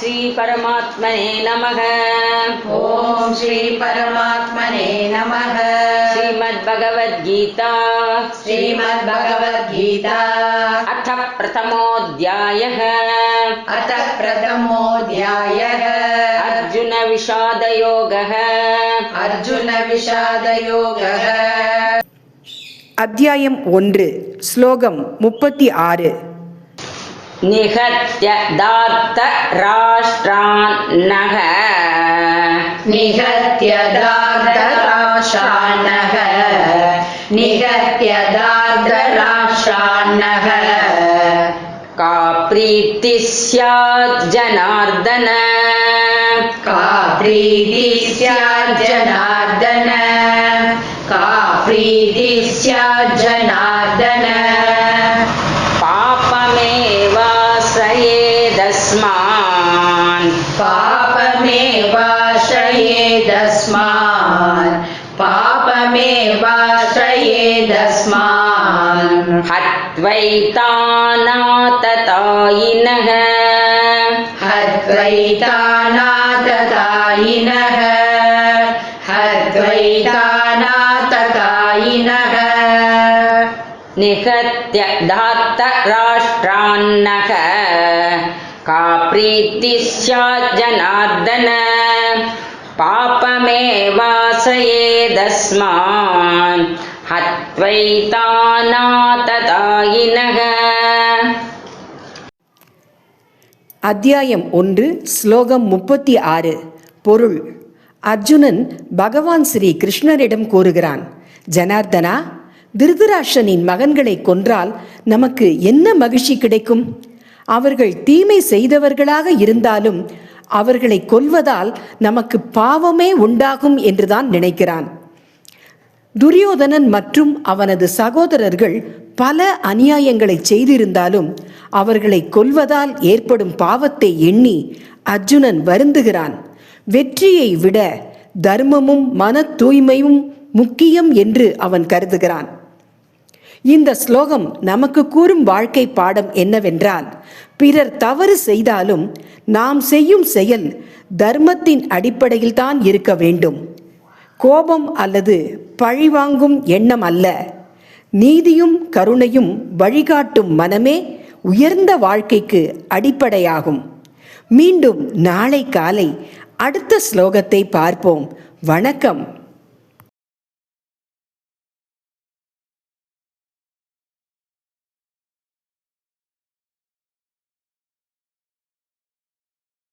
श्री परमात्मने नमः। ओम श्री परमात्मने नमः। श्रीमद्भगवद्गीता अथ प्रथमोऽध्यायः। अर्जुन विषादयोगः। அத்தியாயம் 1 ஸ்லோகம் 36. निहत्य धार्तराष्ट्रान्नः का प्रीतिः स्यात् जनार्दन। पापमेवाश्रयेदस्मान् हत्वैतानाततायिनः निहत्य धार्तराष्ट्रान्नः का प्रीतिः स्यात् जनार्दन। पापमेवाश्रयेदस्मान् हत्वैतानाततायिनः। அத்தியாயம் 1 ஸ்லோகம் 36. பொருள். அர்ஜுனன் பகவான் ஸ்ரீ கிருஷ்ணரிடம் கூறுகிறான், ஜனார்தனா, திருதராஷ்டிரனின் மகன்களை கொன்றால் நமக்கு என்ன மகிழ்ச்சி கிடைக்கும்? அவர்கள் தீமை செய்தவர்களாக இருந்தாலும் அவர்களை கொல்வதால் நமக்கு பாவமே உண்டாகும் என்றுதான் நினைக்கிறான். துரியோதனன் மற்றும் அவனது சகோதரர்கள் பல அநியாயங்களை செய்திருந்தாலும் அவர்களை கொல்வதால் ஏற்படும் பாவத்தை எண்ணி அர்ஜுனன் வருந்துகிறான். வெற்றியை விட தர்மமும் மன தூய்மையும் முக்கியம் என்று அவன் கருதுகிறான். இந்த ஸ்லோகம் நமக்கு கூறும் வாழ்க்கை பாடம் என்னவென்றால், பிறர் தவறு செய்தாலும் நாம் செய்யும் செயல் தர்மத்தின் அடிப்படையில் தான் இருக்க வேண்டும். கோபம் அல்லது பழிவாங்கும் எண்ணம் அல்ல. நீதியும் கருணையும் வழிகாட்டும் மனமே உயர்ந்த வாழ்க்கைக்கு அடிப்படையாகும். மீண்டும் நாளை காலை அடுத்த ஸ்லோகத்தை பார்ப்போம். வணக்கம்.